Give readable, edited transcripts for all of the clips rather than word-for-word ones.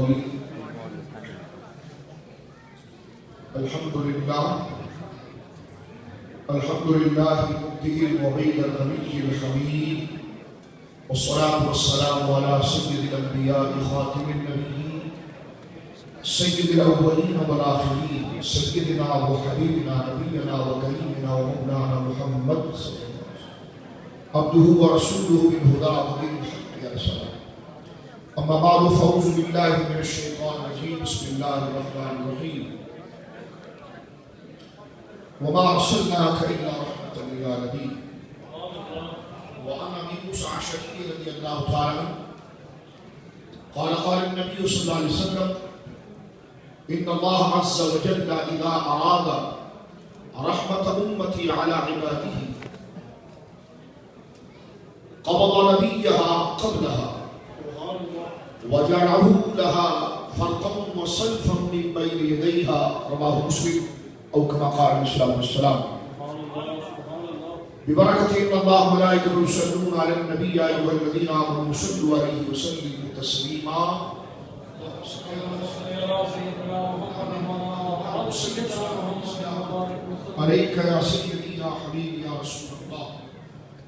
الضالين الحمد لله المبدئ المعيد الغني الحميد والصلاة والسلام على سيد الأنبياء خاتم النبيين سيد الأولين والآخرين سيدنا وحبيبنا نبينا وكريمنا ومولانا محمد عبده ورسوله بالهدى ودين الحق والسلام. أما بعد فأعوذ بالله من الشيطان الرجيم. بسم الله الرحمن الرحيم. وما أرسلناك إلا رحمة للعالمين. وعن أبي موسى الأشعري رضي الله تعالى عنه قال النبي صلى الله عليه وسلم: إن الله عز وجل إذا أراد رحمة أمتي على عباده قبض نبيها قبلها وجعله لها فرقا وسلفا من بين يديها. رواه مسلم أو كما قال عليه الصلاة والسلام. ببركة إن الله ملائكته يصلون على النبي يا أيها الذين آمنوا صلوا عليه وسلموا تسليما. عليك يا سيدي يا حبيبي يا رسول الله.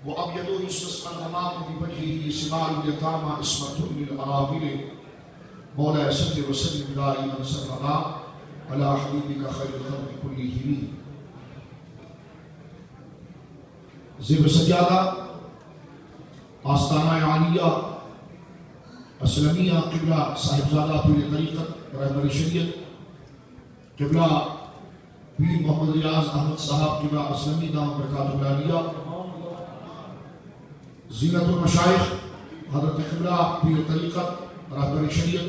وأبيض يستسقى الغمام بوجهه ثمار اليتامى عصمة للأرامل. مولاي صل وسلم دائما سرمدا على حبيبك خير الخلق كلهم. زیب سجادہ آستانہ عالیہ اسلمیہ قبلہ صاحبزادہ پیر طریقت رہبر شریعت قبلہ پیر محمد ریاض احمد صاحب قبلہ اسلمی دام برکات العالیہ، زینت المشائخ حضرت قبلہ پیر طریقت رہبر شریعت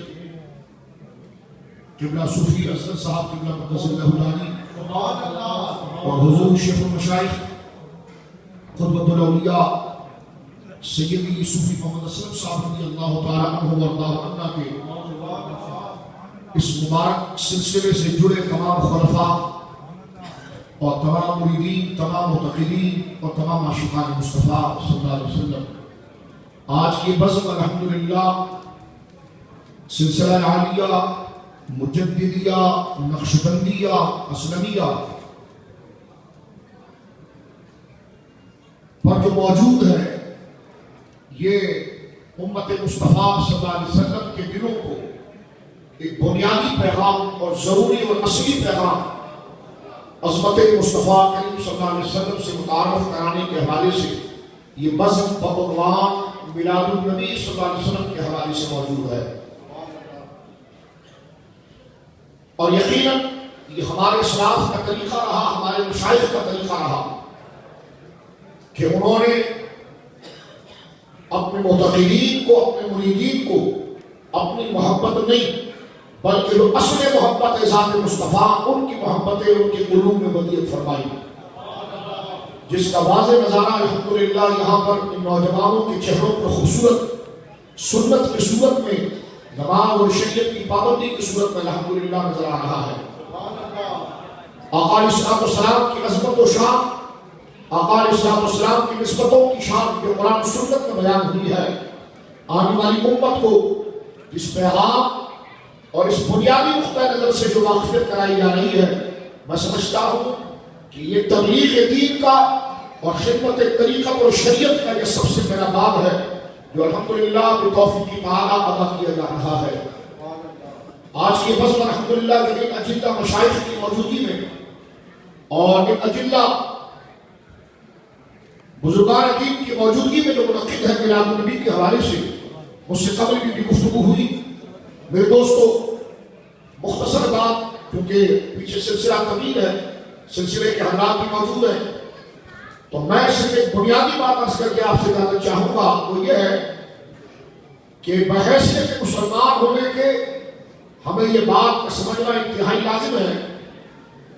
قبلہ صوفی اسد صاحب قبلہ مقدس اللہ العالی، اور حضور شیخ المشائخ قربت الاولیاء سیدی صوفی محمد اسلم صاحب رضی اللہ تعالیٰ عنہ وارضاہ عنہ کے اس مبارک سلسلے سے جڑے تمام خلفاء اور تمام مریدین، تمام متقدین اور تمام عاشقان مصطفیٰ صلی اللہ علیہ وسلم. آج کی بزم الحمدللہ سلسلہ عالیہ مجددیہ نقشبندیہ اسلمیہ پر جو موجود ہے، یہ امت مصطفیٰ صلی اللہ علیہ وسلم کے دلوں کو ایک بنیادی پیغام اور ضروری اور اصلی پیغام عظمت مصطفیٰ کریم صلی اللہ علیہ وسلم سے متعارف کرانے کے حوالے سے یہ بزم بعنوان میلاد النبی صلی اللہ علیہ وسلم کے حوالے سے موجود ہے. اور یقیناً یہ ہمارے اسلاف کا طریقہ رہا، ہمارے مشائخ کا طریقہ رہا کہ انہوں نے اپنے متقدین کو، اپنے مریدین کو اپنی محبت نہیں بلکہ جو اصل محبت ہے ذات مصطفیٰ، ان کی محبتیں ان کے قلوب میں ودیعت فرمائی، جس کا واضح نظارہ الحمدللہ یہاں پر ان نوجوانوں کے چہروں پر خوبصورت سنت کی صورت میں، نماز اور شریعت کی پابندی کی صورت میں الحمدللہ نظر آ رہا ہے. آقا علیہ السلام کی عظمت و شان، آقا علیہ السلام کی نسبتوں کی شان جو قرآن و سنت میں بیان ہوئی ہے، آنے والی امت کو اس پیغام اور اس بنیادی نقطہ نظر سے جو واقفیت کرائی جا رہی ہے، میں سمجھتا ہوں کہ یہ تبلیغ دین کا اور خدمت طریقت اور شریعت کا یہ سب سے بڑا باب ہے جو الحمدللہ بتوفیق تعالی ادا کیا جا رہا ہے. آج کی بزم الحمدللہ کے ان اجلہ مشائخ کی موجودگی میں اور ان اجلہ بزرگان دین کی موجودگی میں جو منعقد ہے میلاد النبی کے حوالے سے، مجھ سے قبل بھی گفتگو ہوئی. میرے دوستو، مختصر بات، کیونکہ پیچھے سلسلہ طویل ہے، سلسلے کے حالات بھی موجود ہیں، تو میں صرف ایک بنیادی بات عرض کر کے آپ سے کہنا چاہوں گا، وہ یہ ہے کہ بحیثیت مسلمان ہونے کے ہمیں یہ بات سمجھنا انتہائی لازم ہے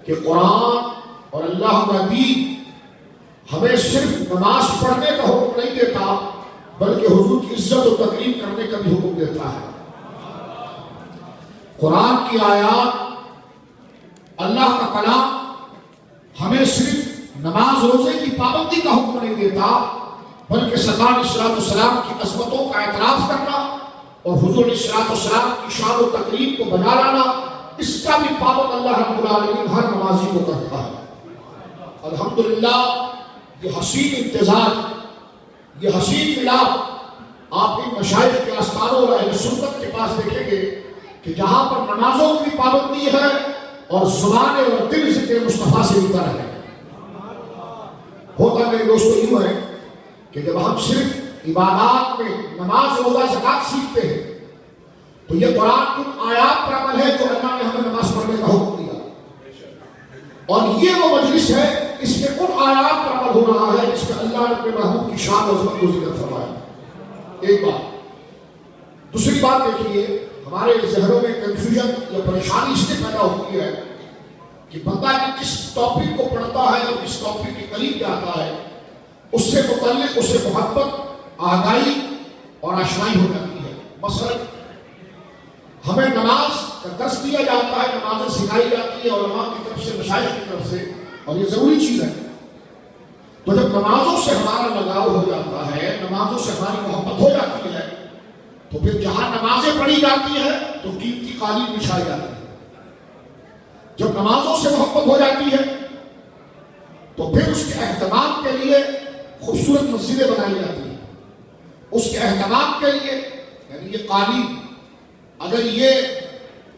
کہ قرآن اور اللہ کا دین ہمیں صرف نماز پڑھنے کا حکم نہیں دیتا بلکہ حضور کی عزت و تکریم کرنے کا بھی حکم دیتا ہے. قرآن کی آیات، اللہ کا کلام ہمیں صرف نماز روزے کی پابندی کا حکم نہیں دیتا بلکہ سرکار علیہ السلام کی عظمتوں کا اعتراف کرنا، اور حضور علیہ السلام کی شان و تقریب کو بنا لانا، اس کا بھی پابند اللہ رب العالمین ہر نمازی کو کرتا ہے۔ الحمدللہ یہ حسین امتزاج، یہ حسین ملاپ آپ ان مشائخ کے آستانوں اور اہل سنت کے پاس دیکھیں گے کہ جہاں پر نمازوں کی پابندی ہے اور زبان اور دل ذکر مصطفیٰ سے ملتا ہے۔ ہوتا میرے دوستو یوں ہے کہ جب ہم صرف عبادات میں نماز، روزہ، زکات سیکھتے ہیں تو یہ قرآن کی آیات پر عمل ہے جو اللہ نے ہمیں نماز پڑھنے کا حکم دیا، اور یہ وہ مجلس ہے اس میں ان آیات پر عمل ہو رہا ہے جس میں اللہ نے اپنے محبوب کی شان و عظمت کو ذکر فرمایا۔ ایک بات۔ دوسری بات دیکھیے، ہمارے ذہنوں میں کنفیوژن یا پریشانی اس لیے پیدا ہوتی ہے کہ بندہ جس ٹاپک کو پڑھتا ہے اور جس ٹاپک کے قریب جاتا ہے اس سے متعلق اس سے محبت، آگاہی اور آشنائی ہو جاتی ہے۔ مثلا ہمیں نماز کا درس دیا جاتا ہے، نمازیں سکھائی جاتی ہے علماء کی طرف سے، مشائخ کی طرف سے، اور یہ ضروری چیز ہے۔ تو جب نمازوں سے ہمارا لگاؤ ہو جاتا ہے، نمازوں سے ہماری محبت ہو جاتی ہے، تو پھر جہاں نمازیں پڑھی جاتی ہے تو قیمتی قالین بچھائی جاتی ہے۔ جب نمازوں سے محبت ہو جاتی ہے تو پھر اس کے اہتمام کے لیے خوبصورت مسجدیں بنائی جاتی ہیں۔ اس کے اہتمام کے لیے یعنی یہ قالین اگر یہ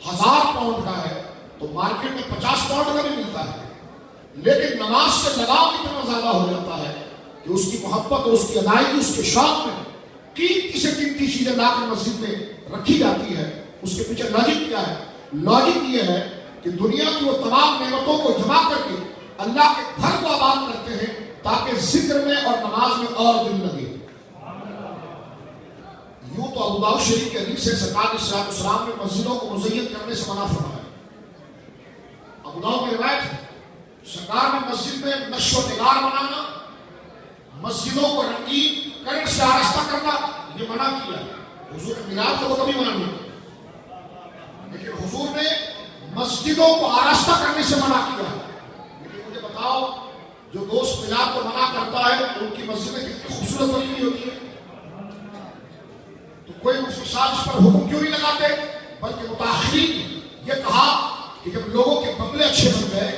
1000 پاؤنڈ کا ہے تو مارکیٹ میں 50 پاؤنڈ کا بھی ملتا ہے، لیکن نماز سے لگاؤ اتنا زیادہ ہو جاتا ہے کہ اس کی محبت اور اس کی ادائیگی، اس کے شوق میں قیمتی سے قیمتی چیزیں لا کر مسجد میں رکھی جاتی ہے۔ اس کے پیچھے لاجک کیا ہے؟ لاجک یہ ہے کہ دنیا کی وہ تمام نعمتوں کو جمع کر کے اللہ کے گھر کو آباد کرتے ہیں تاکہ ذکر میں اور نماز میں اور دل لگے۔ یوں تو ابو داؤد شریف کے حدیث سے سرکار علیہ السلام نے مسجدوں کو مزین کرنے سے منع فرمایا۔ ابو داؤد میں روایت ہے سرکار نے مسجد میں نقش و نگار بنانا، مسجدوں کو رنگین کرنے سے آراستہ کرنا یہ منع کیا۔ حضور نے میلاد کو کبھی منع نہیں، لیکن حضور نے مسجدوں کو آراستہ کرنے سے منع کیا۔ لیکن مجھے بتاؤ، جو دوست میلاد کو منع کرتا ہے ان کی مسجدیں کتنی خوبصورت بنی ہوئی ہوتی ہیں، تو کوئی مفسد اس پر حکم کیوں نہیں لگاتے؟ بلکہ متاخرین یہ کہا کہ جب لوگوں کے بنگلے اچھے بن گئے،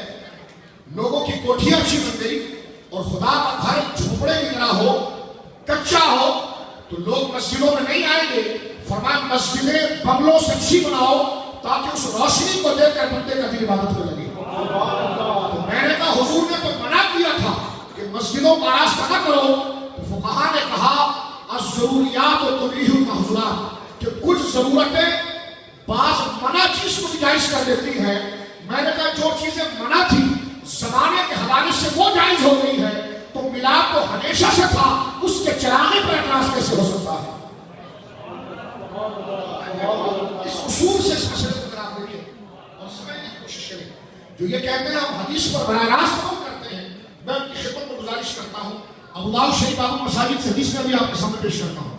لوگوں کی کوٹھیاں اچھی بن گئی اور خدا کا گھر جھوپڑے کی طرح ہو، کچا ہو، تو لوگ مسجدوں میں نہیں آئیں گے۔ فرمایا مسجدیں بنگلوں سے اچھی بناؤ تاکہ اس روشنی کو دیکھ کر بندے کا دل عبادت میں لگے۔ تو میں نے کہا حضور نے تو منع کیا تھا کہ مسجدوں کا آراستہ نہ کرو، تو فقہا نے کہا الضروریات و تبیح المحظورات کہ کچھ ضرورتیں بعض منع چیز کو جائز کر دیتی ہیں۔ میں نے کہا جو چیزیں منع تھی زمانے کے حوالے سے وہ جائز ہو گئی ہے، تو میلاد تو ہمیشہ سے تھا، اس کے چرانے پر اعتراض کیسے ہو سکتا ہے؟ اس اصول سے اس مسئلے کو آپ دیکھیں اور سمجھنے کی کوشش کریں۔ جو یہ کہتے ہیں ہم حدیث پر براہ راست عمل کرتے ہیں، میں ان کی خدمت میں گزارش کرتا ہوں ابو داؤد شریف باب المساجد سے حدیث میں بھی آپ کے سامنے پیش کرتا ہوں،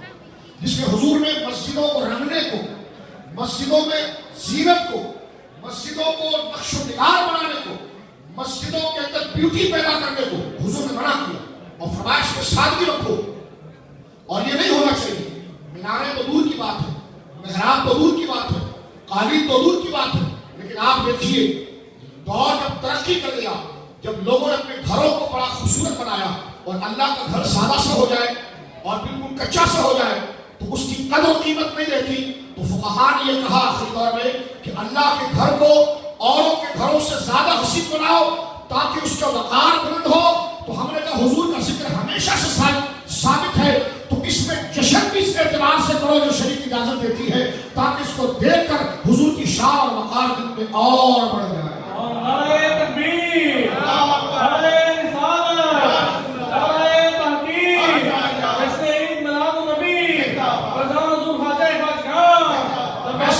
جس میں حضور نے مسجدوں کو رنگنے کو، مسجدوں میں زینت کو، مسجدوں کو نقش و نگار بنانے کو، مسجدوں کے اندر بیوٹی پیدا کرنے کو حضور نے منع کیا اور فرمایا اس میں سادگی رکھو، اور یہ نہیں ہونا چاہیے۔ میناریں تو دور کی بات ہے، محراب تو دور کی بات ہے، قالین تو دور کی بات ہے، لیکن آپ دیکھیے دور جب ترقی کر گیا، جب لوگوں نے اپنے گھروں کو بڑا خوبصورت بنایا اور اللہ کا گھر سادہ سا ہو جائے اور بالکل کچا سا ہو جائے تو اس کی قدر و قیمت نہیں رہتی، تو فقہا نے یہ کہا آخری دور میں کہ اللہ کے گھر کو اوروں کے گھروں سے زیادہ حسین بناؤ تاکہ اس کا وقار بلند ہو۔ تو ہم نے کہا حضور کا ذکر ہمیشہ سے ثابت ہے، تو اس میں جشن بھی اس اعتبار سے کرو جو شریعت اجازت دیتی ہے تاکہ اس کو دیکھ کر حضور کی شان اور وقار دل میں اور بڑھ جائے۔ نعرہ تکبیر، نعرہ رسالت، نعرہ تحقیق، جشن عید میلاد النبی، رضوان حضور خواجہ خواجگان، میں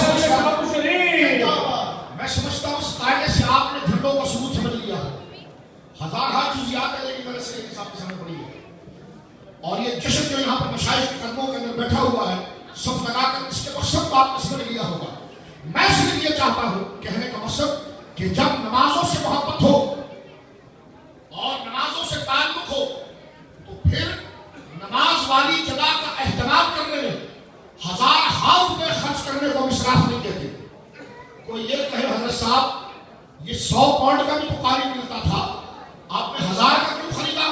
سمجھتا ہوں اس قاعدے سے آپ نے جھنڈوں کا ثبوت سمجھ لیا ہے۔ ہزار جزیات ہے لیکن میں نے صرف حساب کے سامنے پڑھی ہے، اور یہ جشن جو یہاں پر مشائخ کے قدموں کے اندر بیٹھا ہوا ہے صف لگا کر، اس کے مقصد کو آپ نے سمجھ لیا ہوگا۔ میں صرف یہ چاہتا ہوں کہنے کا مقصد کہ جب نمازوں سے محبت ہو اور نمازوں سے تعلق ہو تو پھر نماز والی جگہ کا اہتمام کرنے میں ہزار روپے کوئی یہ کہے حضرت صاحب یہ 100 پاؤنڈ کا بھی تو قاری ملتا تھا، آپ نے 1000 کا کیوں خریدا؟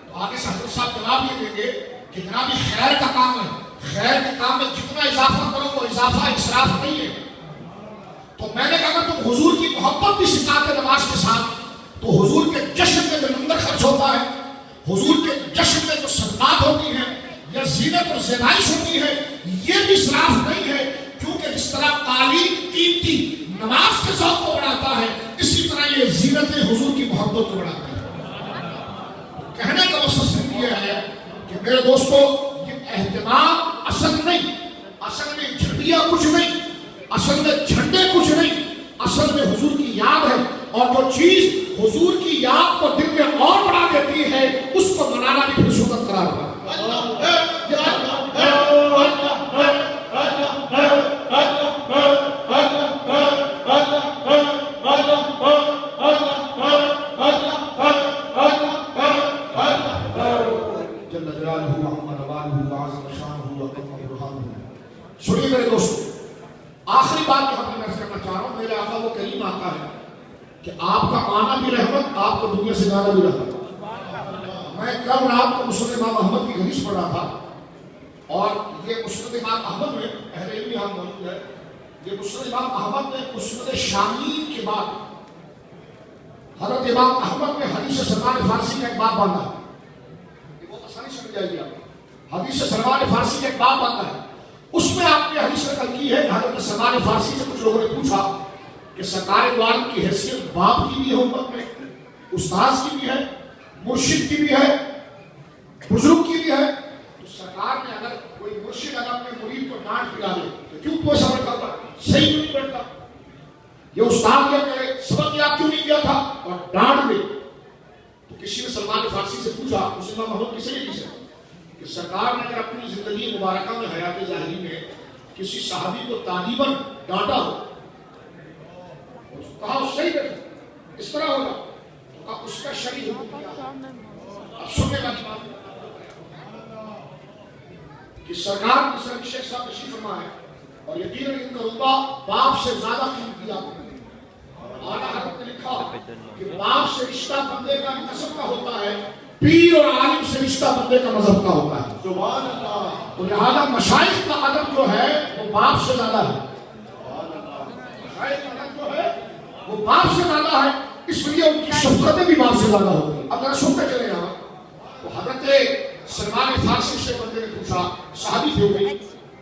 تو آگے سے حضرت صاحب جواب یہ دیں گے کہ جناب یہ خیر کا کام ہے، خیر کے کام میں جتنا اضافہ کرو وہ اضافہ اسراف نہیں ہے۔ تو میں نے کہا اگر تم حضور کی محبت بھی سکھاتے نماز کے ساتھ تو حضور کے جشن میں جو لنگر خرچ ہوتا ہے، حضور کے جشن میں جو صدقات ہوتی ہیں یا زینت اور زیبائش ہوتی ہے، یہ بھی اسراف نہیں ہے، کیونکہ جس طرح تعلیم قیمتی نماز کے ذوق کو بڑھاتا ہے، اسی طرح یہ زینت حضور کی محبت کو بڑھاتا ہے۔ کہنے کا مقصد صرف یہ ہے کہ میرے دوستو یہ اہتمام اصل نہیں، اصل میں جھنڈیاں کچھ نہیں، اصل میں جھنڈے کچھ نہیں، اصل میں حضور کی یاد ہے، اور جو چیز حضور کی یاد کو دل میں اور بڑھا دیتی ہے اس کو منانا بھی پھر سنت قرار ہوگا۔ سنیے میرے دوستو، آخری بات جو ہم نے عرض کرنا چاہ رہا ہوں، میرے آقا وہ کریم آقا ہے کہ آپ کا آنا بھی رحمت، آپ کو دنیا سے جانا بھی رحمت۔ میں کل رات کو مسند امام احمد کی حدیث پڑھ رہا تھا، اور یہ مسند امام احمد میں اہل علم یہاں موجود ہے، یہ مسند امام احمد میں مسند شامین کے بعد حضرت امام احمد نے حدیث سلمان فارسی کا ایک باب باندھا ہے، یہ بہت آسانی سمجھ جائے گی آپ، حدیث سلمان فارسی کا ایک باب باندھا ہے، اس میں آپ نے حدیث نقل کی ہے کہ حضرت سلمان فارسی سے کچھ لوگوں نے پوچھا کہ سرکار دو عالم کی حیثیت باپ کی بھی ہے امت میں، استاذ کی بھی ہے، مرشد کی بھی ہے، بزرگ کی بھی ہے، تو سرکار نے اگر کوئی مرشد اگر اپنے مرید کو ڈانٹ پلا دے تو کیوں کوئی صبر کرتا، صحیح کیوں نہیں بیٹھتا؟ یہ استاد کیا کرے، سبق یاد کیوں نہیں کیا تھا اور ڈانٹ دے؟ تو کسی نے سلمان فارسی سے پوچھا، مسلم محمد کسی نے پوچھا کہ سرکار نے اگر اپنی زندگی مبارکہ میں حیات ظاہری میں کسی صحابی کو تعلیماً ڈانٹا ہو، کہا اس صحیح بیٹھا اس طرح ہوگا، تو کہا اس کا شرعی حکم کیا ہے؟ اب سننے کا بات کہ سرکار کی سر شیخ صاحب تشریف فرما ہے، اور یقیناً ان کا رتبہ باپ سے زیادہ قیمتی آپ نے اعلیٰ حضرت نے لکھا کہ باپ سے رشتہ بندے کا نسب کا ہوتا ہے، پیر اور عالم سے رشتہ بندے کا مذہب کا ہوتا ہے۔ سبحان اللہ۔ تو لہذا مشائخ کا ادب جو ہے وہ باپ سے زیادہ ہے، مشائخ کا ادب جو ہے وہ باپ سے زیادہ ہے، اس لیے ان کی شفقتیں بھی باپ سے زیادہ ہوتی ہیں۔ اب ذرا سنتے چلے یہاں، تو حضرت سلمان فارسی سے بندے نے پوچھا، صحابی تھے وہ،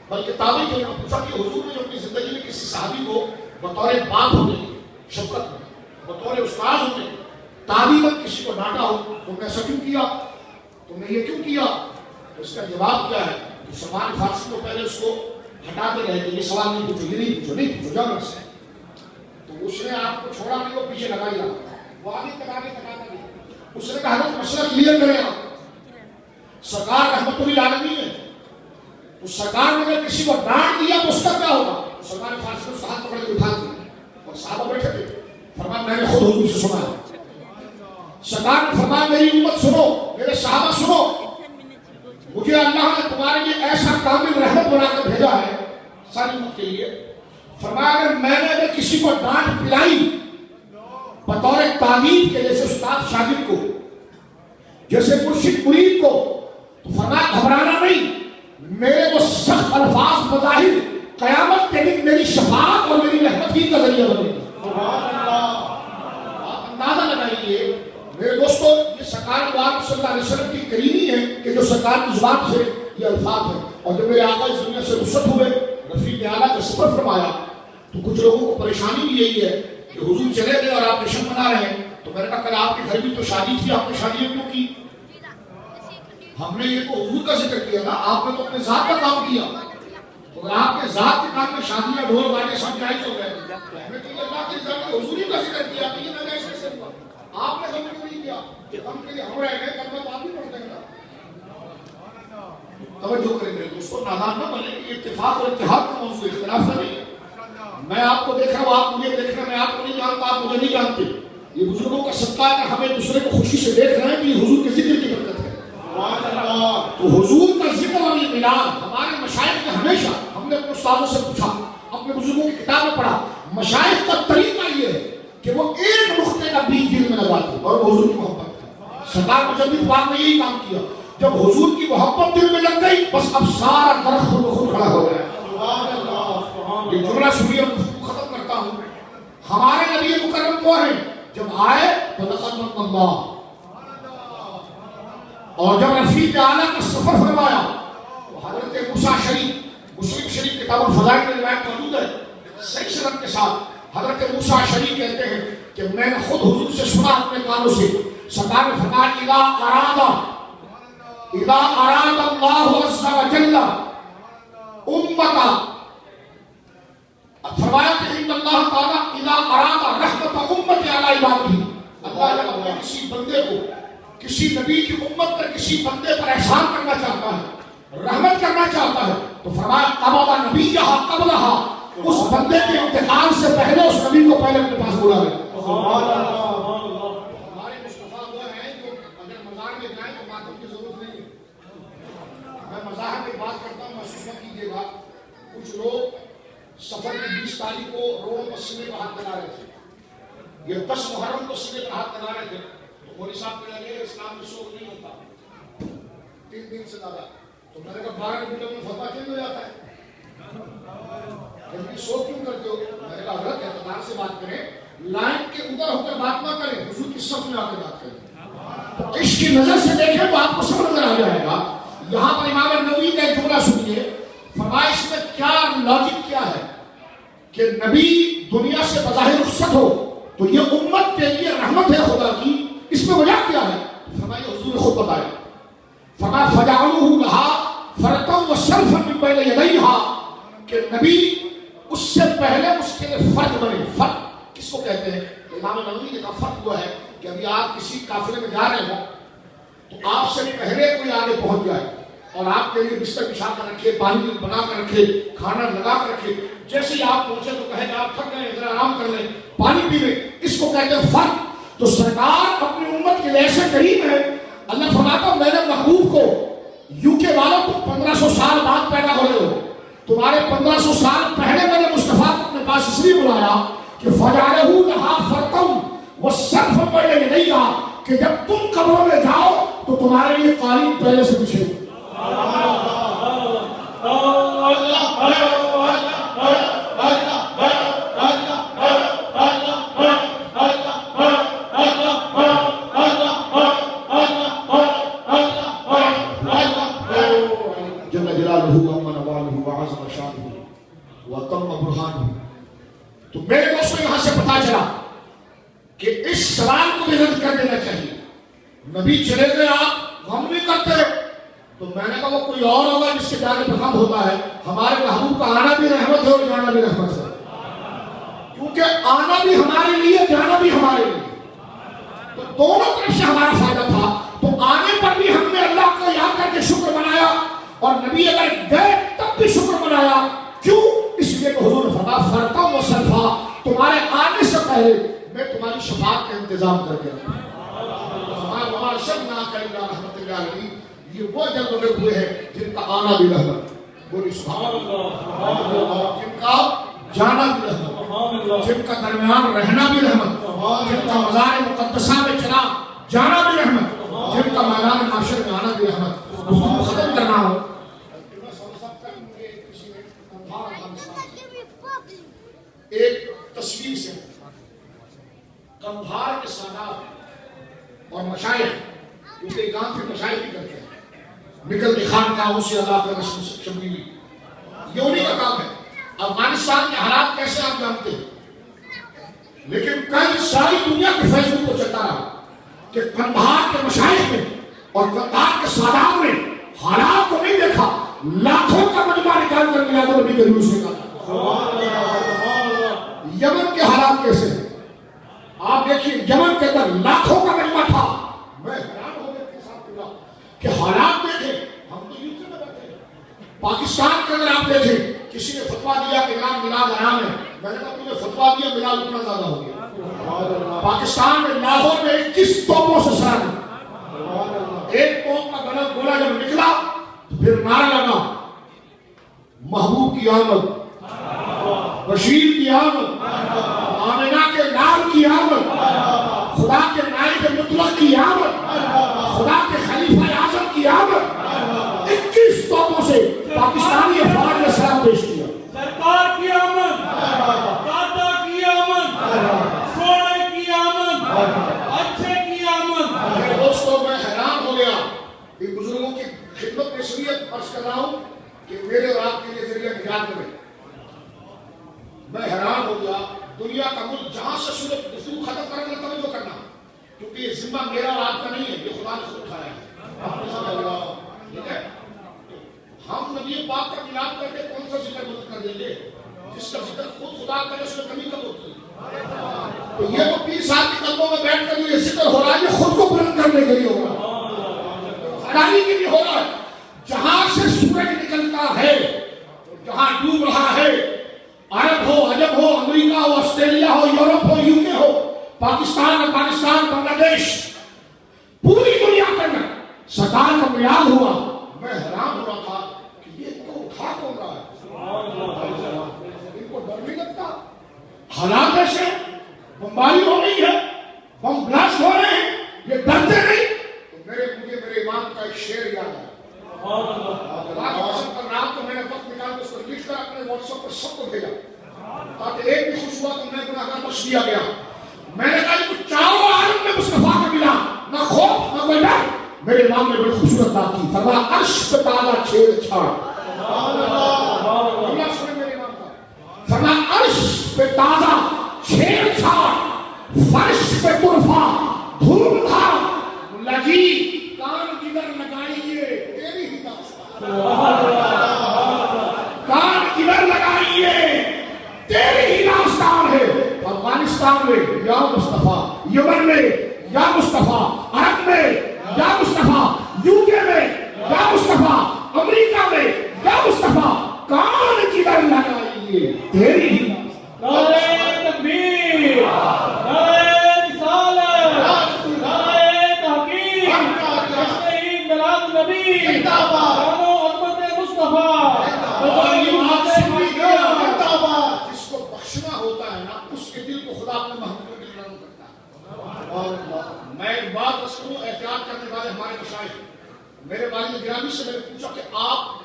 بلکہ تابعی تھے، پوچھا کہ حضور نے جو اپنی زندگی میں کسی صحابی کو بطور باپ ہونے کی شفقت میں، بطور استاد ہونے کی تعلیماً کسی کو ڈانٹا ہو، تم نے ایسا کیوں کیا، تم نے یہ کیوں کیا؟ تو اس کا جواب کیا ہے کہ سلمان فارسی کو پہلے اس کو ہٹا کے رہے کہ یہ سوال نہیں پوچھو، یہ نہیں پوچھو، نہیں پوچھو، جاؤ سے۔ تو اس نے آپ کو چھوڑا نہیں، وہ پیچھے لگا لیا، وہ آگے تکا دیا، اس نے کہا حضرت مسئلہ کلیئر کریں آپ، سرکار رحمت العالمین ہے، تو سرکار نے اگر کسی کو ڈانٹ دیا تو اس کا کیا ہوگا؟ تو سلمان فارسی نے ہاتھ پکڑ کے اٹھا دیا، اور صحابہ بیٹھے تھے، فرمایا میں نے خود حضور سے سنا ہے، سرکار نے فرمایا میری امت سنو، میرے صحابہ سنو، مجھے اللہ نے تمہارے لیے ایسا کامل رحمت بنا کر بھیجا ہے ساری امت کے لیے، فرمایا اگر میں نے اگر کسی کو ڈانٹ پلائی بطور تعلیم کے، جیسے استاد شاگرد کو، جیسے مرشد مرید کو، تو فرمایا گھبرانا نہیں، میرے وہ سخت الفاظ مظاہر قیامت کے دن میری شفاعت اور میری رحمت ہی کا ذریعہ بنے گی۔ آپ اندازہ لگائیے میرے دوستو، یہ سرکار صلی اللہ علیہ وسلم کی کریمی ہے کہ جو سرکار کی زبان سے یہ الفاظ ہیں، اور جب میرے آقا اس دنیا سے رخصت ہوئے، رفیق اعلیٰ کا سفر فرمایا، تو کچھ لوگوں کو پریشانی بھی یہی ہے کہ حضور چلے گئے اور آپ جشن منا رہے ہیں، تو میں نے کہا کہ آپ کے گھر بھی تو شادی تھی، آپ نے شادی کیوں کی؟ ہم نے یہ تو حضور کا ذکر کیا نا، آپ نے تو اپنے ذات کا کام کیا، اگر آپ کے ذات کے کام میں شادیاں ڈھول باجے سب جائز ہو گئے، ہم نے تو اللہ کے ذات میں حضور کا ذکر کیا، تو یہ نہ کیسے ہوا؟ آپ نے غم کیوں نہیں کیا؟ غم کے لیے ہم رہ گئے، کلمہ آپ بھی پڑھتے ہیں نا۔ توجہ کریں میرے دوستو، نادان نہ بنے، یہ اتفاق اور اتحاد کا موضوع، اختلاف کا نہیں ہے۔ میں آپ کو دیکھ رہا ہوں، آپ مجھے دیکھ رہے ہیں، میں آپ کو نہیں جانتا، آپ مجھے نہیں جانتے، یہ بزرگوں کا صدقہ ہے کہ ہمیں دوسرے کو خوشی سے دیکھ رہے ہیں کہ یہ حضور کے ذکر کی برکت ہے۔ تو حضور کا ذکر اور یہ ملاد ہمارے مشائخ نے ہمیشہ، ہم نے اپنے استادوں سے پوچھا، اپنے بزرگوں کی کتابیں پڑھا، مشائخ کا طریقہ یہ ہے کہ وہ ایک نقطے کا بیج دل میں لگاتے اور حضور کی محبت ہے. سرکار مجدد پاک نے یہی کام کیا. جب حضور کی محبت دل میں لگ گئی بس اب سارا درخت خود بخود کھڑا ہو گیا. یہ جملہ سنیے ختم کرتا ہوں. ہمارے نبی مکرم وہ ہیں جب آئے تو لقد من اللہ، اور جب رفیق اعلیٰ کا سفر فرمایا تو حضرت موسیٰ شریف، مسلم شریف کتاب الفضائل میں روایت موجود ہے صحیح سند کے ساتھ، حضرت موسیٰ شریف کہتے ہیں کہ میں نے خود حضور سے سنا اپنے کانوں سے. سرکار نے فرمایا اذا اراد اللہ عز وجل امتا، فرمایا کہ ان اللہ تعالی اذا اراد رحمت امت علی عبادہ، اللہ جب کسی بندے کو، کسی نبی کی امت پر، کسی بندے پر احسان کرنا چاہتا ہے، رحمت کرنا چاہتا ہے، تو فرمایا قبض نبیہا قبلہا، اس بندے کے انتقال سے پہلے اس نبی کو پہلے اپنے پاس بلا لے. ہمارے مصطفیٰ وہ ہیں جو اگر مزار میں جائیں تو ماتم کی ضرورت نہیں ہے. میں مزاح میں بات کرتا ہوں، محسوس نہ کیجیے گا. کچھ لوگ سفر کی 20 تاریخ کو روڈ پر سینے پر ہاتھ لگا رہے تھے، یہ 10 محرم کو سینے پر ہاتھ لگا رہے تھے. تو مولوی صاحب کہنے لگے اسلام میں شوق نہیں ہوتا 3 دن سے زیادہ. تو میں نے کہا 12 گھنٹے میں فتویٰ کیوں ہو جاتا ہے؟ شوق کیوں کرتے ہو؟ میں نے کہا حضرت اعتدال سے بات کریں، لائن کے ادھر ہو کر بات نہ کریں، حضور کی صف میں آ کے بات کریں. تو عشق کی نظر سے دیکھیں تو آپ کو سب نظر آ جائے گا. یہاں پر امام نبوی کا ایک جملہ سنیے، فرمائش میں کیا لاجک کیا ہے کہ نبی دنیا سے بظاہر رخصت ہو تو یہ امت کے لیے رحمت ہے خدا کی، اس میں وجہ کیا ہے؟ فرمایا حضور نے خود بتایا، فرمایا فجعلوہ لہا فرقا وسلفا من بین یدیہا، کہ نبی اس سے پہلے اس کے لیے فرق بنے. فرق کس کو کہتے ہیں؟ امام نبوی نے کہا فرق ہوا ہے کہ ابھی آپ کسی قافلے میں جا رہے ہو تو آپ سے پہلے کوئی آگے پہنچ جائے اور آپ کے لیے بستر بچھا کر رکھے، پانی بنا کر رکھے، کھانا لگا کر رکھے، جیسے ہی آپ پہنچے تو کہے کہ آپ تھک گئے ذرا آرام کر لیں، پانی پی لیں. اس کو کہتے ہیں فرق. تو سرکار اپنی امت کے لیے ایسے قریب ہے. اللہ فرماتا میں نے محبوب کو، یو کے والوں تم 1500 سال بعد پیدا ہو رہے ہو، تمہارے 1500 سال پہلے میں نے مصطفیٰ کو اپنے پاس اس لیے بلایا کہ فجعلہ لہا فرقا وسلفا بین یدیہا، کہ جب تم قبروں میں جاؤ تو تمہارے لیے قالین پہلے سے بچھے. تو میرے دوستوں یہاں سے پتا چلا کہ اس سوال کو بھی رد کر دینا چاہیے. نبی چلے گئے آپ غم نہیں کرتے، تو میں نے کہا وہ کوئی اور ہوگا جس کے جانے پہ غم ہوتا ہے. ہمارے محبوب کا آنا بھی رحمت ہے اور جانا بھی رحمت ہے، کیونکہ آنا بھی ہمارے لیے، جانا بھی ہمارے لیے، تو دونوں طرف سے ہمارا فائدہ تھا. تو آنے پر بھی ہم نے اللہ کو یاد کر کے شکر منایا، اور نبی اگر گئے تب بھی شکر منایا. کیوں؟ اس لیے کہ حضور نے فرمایا فرقا وسلفا، تمہارے آنے سے پہلے میں تمہاری شفاعت کا انتظام کر کے رکھا. یہ وہ جلد میں ہوئے ہیں جن کا آنا بھی رحمت، بولی سبحان اللہ، جن کا جانا بھی رحمت، جن کا درمیان رہنا بھی رحمت، جن کا مزار مقدسہ میں چلا جانا بھی رحمت، جن کا میدان معاشر میں آنا بھی رحمت. ختم کرنا ہو ایک تصویر سے قندھار کے سادات اور مشائخ، کیونکہ گاؤں کے مشائخ بھی کرتے ہیں، نکلتی خان کا اسے اللہ کا رسم شبیلی، یہ انہیں کا کام ہے. افغانستان کے حالات کیسے آپ جانتے ہیں، لیکن کل ساری دنیا کے فیس بک کو چلتا رہا کہ قندھار کے مشائخ میں اور قندھار کے سادات میں حالات کو نہیں دیکھا، لاکھوں کا مجمع نکال کر ملا تو نبی کریم سے کہا. یمن کے حالات کیسے ہیں آپ دیکھیے، یمن کے اندر لاکھوں کا مجمع تھا. میں حیران ہو گیا کے ساتھ کہ حالات دیکھیں، ہم تو یوٹیوب میں بیٹھے ہیں. پاکستان کے اندر آپ دیکھیں، کسی نے فتویٰ دیا کہ نام میلاد حرام ہے، میں نے کہا تمہیں فتویٰ دیا میلاد اتنا زیادہ ہو گیا. پاکستان میں لاہور میں 21 توپوں سے سر، ایک توپ کا گولا جب نکلا پھر نعرہ لگا محبوب کی آمد، بشیر کی آمد، کی آمد, خدا کے نائب مطلق کی آمد, خدا کے خلیفہ اعظم کی آمد. 21 توپوں سے پاکستانی افواج نے سلام پیش کیا. سرکار کی آمد, دادا کی آمد, سونے کی آمد, اچھے کی آمد. میرے دوستوں, میں حیران ہو گیا کہ بزرگوں کی خدمت میں اس لیے عرض کر رہا ہوں کہ میرے اور آپ کے لیے ذریعہ نجات میں میں حیران ہو گیا. دنیا کا ملک جہاں سے سورج گفتگو ختم کرنے کا توجہ کرنا, کیونکہ یہ ذمہ میرا اور آپ کا نہیں ہے, یہ خدا نے خود اٹھایا ہے. ٹھیک ہے, ہم نبی پاک کا ملاد کر کے کون سا ذکر مدد کر دیں گے جس کا ذکر خود خدا کرے, اس میں کمی کب ہوتی ہے؟ تو یہ تو 20 سال کے قدموں میں بیٹھ کر یہ ذکر ہو رہا ہے, یہ خود کو بلند کرنے کے لیے ہو رہا ہے, خدانی کے لیے ہو رہا ہے. جہاں سے سورج نکلتا ہے, جہاں ڈوب رہا ہے, عرب ہو, عجم ہو, امریکہ ہو, آسٹریلیا ہو, یورپ ہو, یو کے ہو, پاکستان, افغانستان, بنگلہ دیش, پوری دنیا کے اندر سرکار کا میلاد ہوا. میں حیران ہو رہا تھا کہ یہ تو اٹھا کون رہا ہے, ان کو ڈر نہیں لگتا؟ حالات ایسے, بمباری ہو رہی ہے, بم بلاسٹ ہو رہے ہیں, یہ ڈرتے نہیں. تو مجھے میرے امام کا ایک شعر یاد ہے. رات کو میں نے وقت نکال کے اس کو لکھ کر اپنے واٹس ایپ پر سب کو بھیجا تاکہ ایک بھی خوش ہوا تو میں گناہگار بخش دیا گیا. میں نے کہا کہ چاروں عالم میں مصطفیٰ کا ملا, نہ خوف نہ کوئی ڈر. میرے امام نے بڑی خوبصورت بات کی, فرمایا عرش پہ تازہ چھیڑ چھاڑ. اللہ سنے میرے امام کا, فرمایا عرش پہ تازہ چھیڑ چھاڑ, فرش پہ طرفہ دھوم دھام. ملا جی کان کدھر لگائیے تیری ہی داستان, کان کدھر لگائیے تیری ہی داستان ہے. افغانستان میں یا مصطفیٰ, یمن میں یا مصطفیٰ, عرب میں یا مصطفیٰ, یو کے میں یا مصطفیٰ, امریکہ میں یا مصطفیٰ, کان کدھر لگائیے تیری ہی داستان. نعرہ تکبیر, نعرہ رسالت, نعرہ تحقیق, جشن عید میلاد نبی, شان و عظمت مصطفیٰ. جس کو بخشنا ہوتا ہے نا, اس کے دل کو خدا اپنے محبوب کے نرم کرتا ہے. میں ایک بات بس کروں, احتیاط کرنے والے ہمارے مشائخ, میرے والد گرامی سے میں نے پوچھا کہ آپ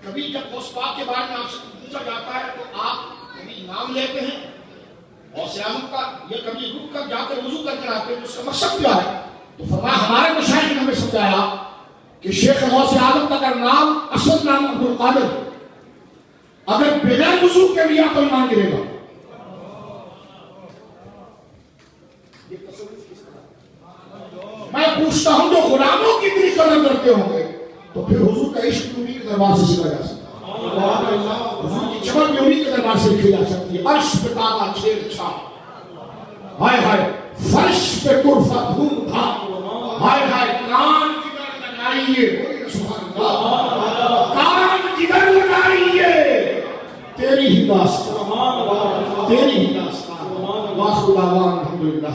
کبھی جب غوث پاک کے بارے میں آپ سے پوچھا جاتا ہے تو آپ کبھی نام لیتے ہیں غوث اعظم کا, یا کبھی رک کر جا کر وضو کر کر آتے ہیں, اس کا مقصد کیا ہے؟ تو فرمایا ہمارے مشائخ نے ہمیں سمجھایا کہ شیخ غوث اعظم کا اگر نام اصل نام عبد القادر, اگر بغیر وضو کے لیا تو ایمان گرے گا. میں پوچھتا ہوں جو غلاموں کی اتنی قدر کرتے ہوں گے تو پھر حضور کا عشق بھی انہیں کے دربار سے سیکھا جا سکتا ہے, حضور کی چمک بھی انہیں کے دربار سے لکھی جا سکتی ہے. عرش پہ تازہ چھیڑ چھاڑ, ہائے ہائے فرش پہ طرفہ دھوم دھام, ہائے ہائے کان کدھر لگائیے, کان کدھر لگائیے تیری ہی داستان, تیری ہی داستان. واخر دعوانا الحمدللہ.